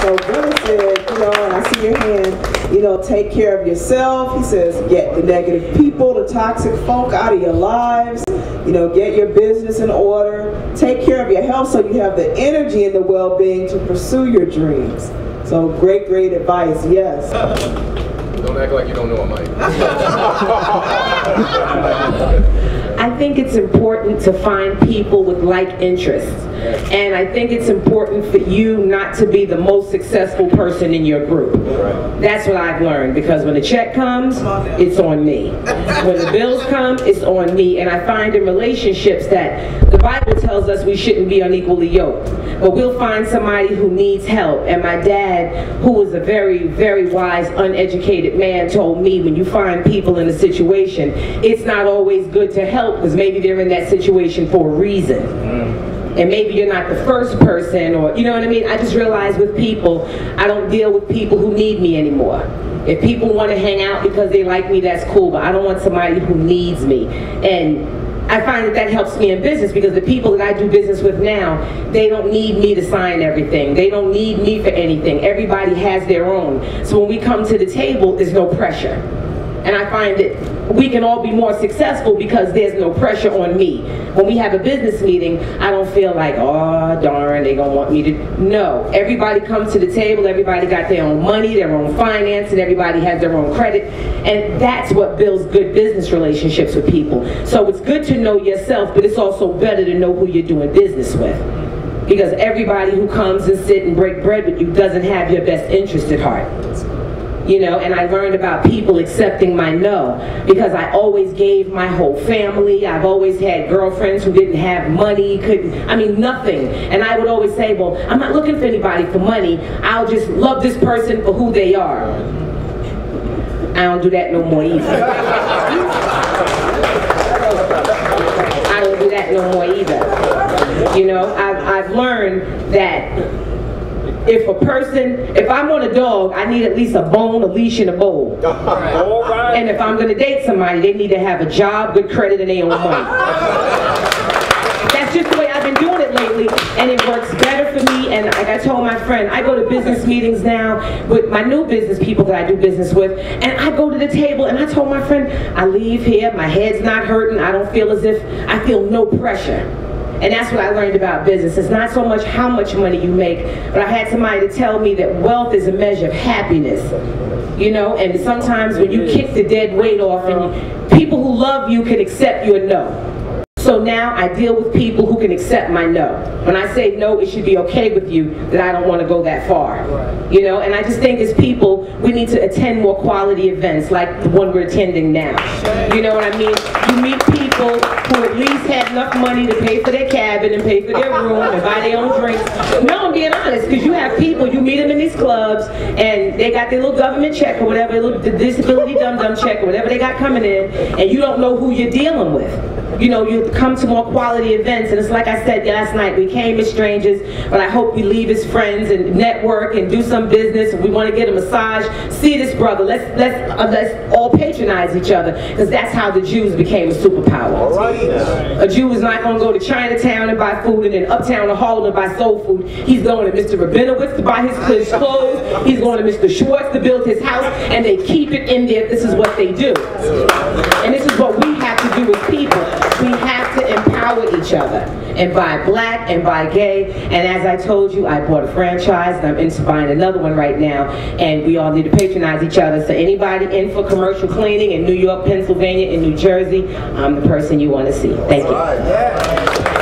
So Brother said, you know, and I see your hand, you know, take care of yourself. He says, get the negative people, the toxic folk out of your lives. You know, get your business in order. Take care of your health so you have the energy and the well-being to pursue your dreams. So great, great advice, yes. Don't act like you don't know a mic. I think it's important to find people with like interests. And I think it's important for you not to be the most successful person in your group. That's what I've learned, because when the check comes, it's on me. When the bills come, it's on me. And I find in relationships that the Bible tells us we shouldn't be unequally yoked. But we'll find somebody who needs help. And my dad, who was a very, very wise, uneducated man, told me when you find people in a situation, it's not always good to help because maybe they're in that situation for a reason. And maybe you're not the first person, or, you know what I mean? I just realized with people, I don't deal with people who need me anymore. If people want to hang out because they like me, that's cool, but I don't want somebody who needs me. And I find that that helps me in business, because the people that I do business with now, they don't need me to sign everything. They don't need me for anything. Everybody has their own. So when we come to the table, there's no pressure. And I find that we can all be more successful because there's no pressure on me. When we have a business meeting, I don't feel like, oh, darn, they're going to want me to. No, everybody comes to the table, everybody got their own money, their own finance, and everybody has their own credit. And that's what builds good business relationships with people. So it's good to know yourself, but it's also better to know who you're doing business with. Because everybody who comes and sit and break bread with you doesn't have your best interest at heart. You know, and I learned about people accepting my no, because I always gave my whole family. I've always had girlfriends who didn't have money, nothing. And I would always say, well, I'm not looking for anybody for money. I'll just love this person for who they are. I don't do that no more either. I don't do that no more either. You know, I've learned that if I want a dog, I need at least a bone, a leash, and a bowl. And if I'm going to date somebody, they need to have a job, good credit, and they own money. That's just the way I've been doing it lately, and it works better for me. And like I told my friend, I go to business meetings now with my new business people that I do business with, and I go to the table, and I told my friend, I leave here, my head's not hurting, I don't feel as if, I feel no pressure. And that's what I learned about business. It's not so much how much money you make, but I had somebody to tell me that wealth is a measure of happiness. You know, and sometimes when you kick the dead weight off, and people who love you can accept your no. So now I deal with people who can accept my no. When I say no, it should be okay with you that I don't want to go that far. You know, and I just think as people, we need to attend more quality events like the one we're attending now. You know what I mean? You meet people who at least have enough money to pay for their cabin and pay for their room and buy their own drinks. No, I'm being honest, because you have people, you meet them in these clubs and they got their little government check or whatever, their little disability dum-dum check or whatever they got coming in, and you don't know who you're dealing with. You know, you come to more quality events, and it's like I said last night, we came as strangers, but I hope we leave as friends and network and do some business. If we want to get a massage, see this brother, let's all patronize each other, because that's how the Jews became a superpower. All right. A Jew is not going to go to Chinatown and buy food, and then uptown to Harlem and buy soul food. He's going to Mr. Rabinowitz to buy his clothes. He's going to Mr. Schwartz to build his house, and they keep it in there. This is what they do. And this is what we have to do as people. We have to empower each other, and buy black and buy gay. And as I told you, I bought a franchise and I'm into buying another one right now, and we all need to patronize each other. So anybody in for commercial cleaning in New York, Pennsylvania, and New Jersey, I'm the person you want to see. Thank you.